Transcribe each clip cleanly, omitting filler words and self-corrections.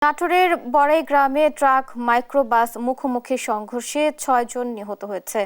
নাটোরের বড়াই গ্রামে ট্রাক মাইক্রোবাস মুখোমুখি সংঘর্ষে ৬ জন নিহত হয়েছে,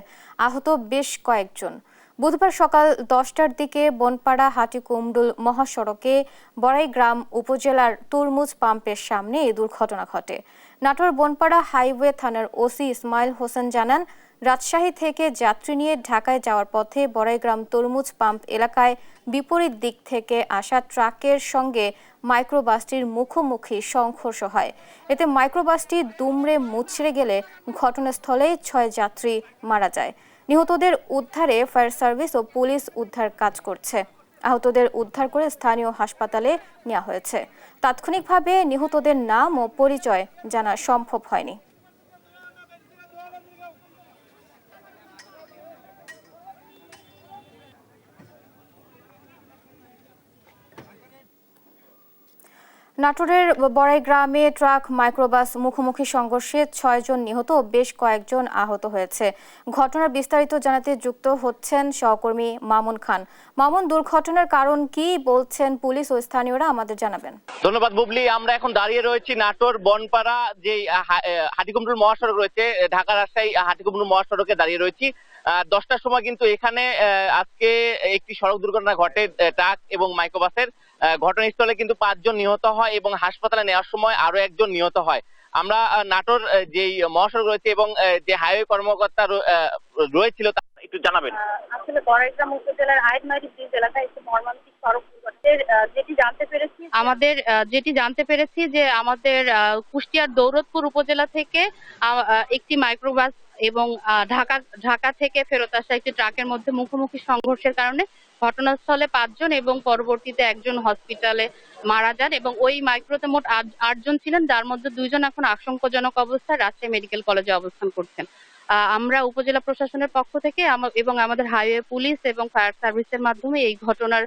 আহত বেশ কয়েকজন। বুধবার সকাল ১০টার দিকে বনপাড়া হাটিকুমরুল মহাসড়কে বড়াই গ্রাম উপজেলার তুরমুজ পাম্পের সামনে এই দুর্ঘটনা ঘটে। নাটোর বনপাড়া হাইওয়ে থানার ওসি ইসমাইল হোসেন জানান, রাজশাহী থেকে যাত্রী নিয়ে ঢাকায় যাওয়ার পথে বড়াইগ্রাম তরমুজ পাম্প এলাকায় বিপরীত দিক থেকে আসা ট্রাকের সঙ্গে মাইক্রোবাসটির মুখোমুখি সংঘর্ষ হয়। এতে মাইক্রোবাসটি দুমড়ে মুচড়ে গেলে ঘটনাস্থলেই ৬ যাত্রী মারা যায়। নিহতদের উদ্ধারে ফায়ার সার্ভিস ও পুলিশ উদ্ধার কাজ করছে। আহতদের উদ্ধার করে স্থানীয় হাসপাতালে নেওয়া হয়েছে। তাৎক্ষণিকভাবে নিহতদের নাম ও পরিচয় জানা সম্ভব হয়নি। নাটোরের বড়াই গ্রামে ট্রাক মাইক্রোবাস মুখোমুখি সংঘর্ষে ৬ জন নিহত ও বেশ কয়েকজন আহত হয়েছে। ঘটনার বিস্তারিত জানাতে যুক্ত হচ্ছেন সহকর্মী মামুন খান। মামুন, দুর্ঘটনার কারণ কি বলছেন পুলিশ ও স্থানীয়রা, আমাদের জানাবেন। ধন্যবাদ বুবলি। আমরা এখন দাঁড়িয়ে রয়েছি নাটোর বনপাড়া যে হাটিকুমরুল মহাসড়ক রয়েছে, ঢাকা রাজশাহী হাটিকুমরুল মহাসড়কে দাঁড়িয়ে রয়েছি। 10টার সময় কিন্তু এখানে আজকে একটি সড়ক দুর্ঘটনা ঘটে ট্রাক এবং মাইক্রোবাসের। ঘটনাস্থলে কিন্তু 5 জন নিহত হয় এবং হাসপাতালে নেওয়ার সময় আরো একজন নিহত হয়। আমরা নাটোর যে মহাসড়ক রয়েছে এবং যে হাইওয়ে কর্মকর্তা রয়েছিল তা একটু জানাবেন। আসলে বড়াইগ্রাম উপজেলার আইডমারি ব্রিজ এলাকায় একটি মর্মান্তিক সড়ক দুর্ঘটনার যেটি জানতে পেরেছি যে আমাদের কুষ্টিয়ার দৌলতপুর উপজেলা থেকে একটি মাইক্রোবাস এবং ঢাকা থেকে ফেরত আসা একটি ট্রাকের মধ্যে মুখোমুখি সংঘর্ষের কারণে ঘটনাস্থলে 5 জন এবং পরবর্তীতে একজন হসপিটালে মারা যান এবং ওই মাইক্রোতে মোট 8 জন ছিলেন, যার মধ্যে 2 জন এখন আশঙ্কাজনক অবস্থায় রাজশাহী মেডিকেল কলেজে অবস্থান করছেন। আমরা উপজেলা প্রশাসনের পক্ষ থেকে এবং আমাদের হাইওয়ে পুলিশ এবং ফায়ার সার্ভিসের মাধ্যমে এই ঘটনার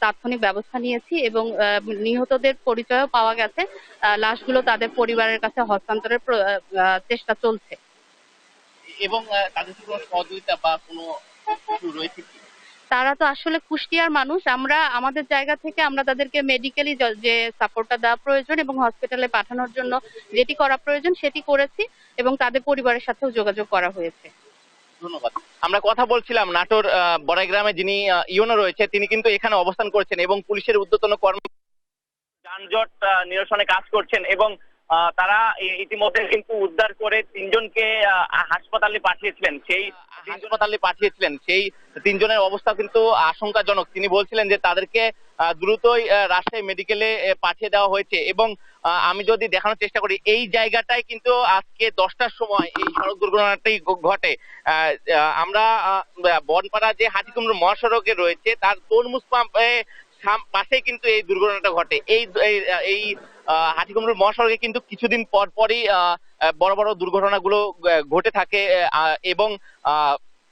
তাৎক্ষণিক ব্যবস্থা নিয়েছি এবং নিহতদের পরিচয়ও পাওয়া গেছে। লাশগুলো তাদের পরিবারের কাছে হস্তান্তরের চেষ্টা চলছে। এবং তাদের কোনো সহযোগিতা বা কোনো কিছু রয়েছে কি? তারা তো আসলে কুষ্টিয়ার মানুষ। আমরা আমাদের জায়গা থেকে আমরা তাদেরকে মেডিকেলি যে সাপোর্টটা দেওয়া প্রয়োজন এবং হসপিটালে পাঠানোর জন্য যেটি করা প্রয়োজন সেটি করেছি এবং তাদের পরিবারের সাথেও যোগাযোগ করা হয়েছে। ধন্যবাদ। আমরা কথা বলছিলাম নাটোর বড়াই গ্রামে যিনি ইউনো রয়েছে, তিনি কিন্তু এখানে অবস্থান করছেন এবং পুলিশের ঊর্ধ্বতন যানজট নিরসনে কাজ করছেন এবং তারা ইতিমধ্যে কিন্তু উদ্ধার করে 3 জনকে হাসপাতালে পাঠিয়েছিলেন। সেই 3 জনের অবস্থা কিন্তু আশঙ্কাজনক। তিনি বলছিলেন যে তাদেরকে দ্রুতই রাজশাহী মেডিকেলে পাঠিয়ে দেওয়া হয়েছে এবং আমি যদি দেখানোর চেষ্টা করি, এই জায়গাটায় কিন্তু আজকে 10টার সময় এই সড়ক দুর্ঘটনাটি ঘটে। আমরা বনপাড়া যে হাটিকুমরুল মহাসড়কে রয়েছে তার তরমুজ পাম্পে পাশে কিন্তু এই দুর্ঘটনাটা ঘটে। এই হাটিকুমরুল মহাসড়কে কিন্তু কিছুদিন পর পরই বড় বড় দুর্ঘটনাগুলো ঘটে থাকে এবং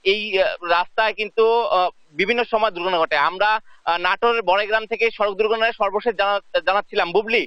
এই রাস্তায় কিন্তু বিভিন্ন সময় দুর্ঘটনা ঘটে। আমরা নাটোর বড়াইগ্রাম থেকে সড়ক দুর্ঘটনায় সর্বশেষ জানাচ্ছিলাম বুবলি।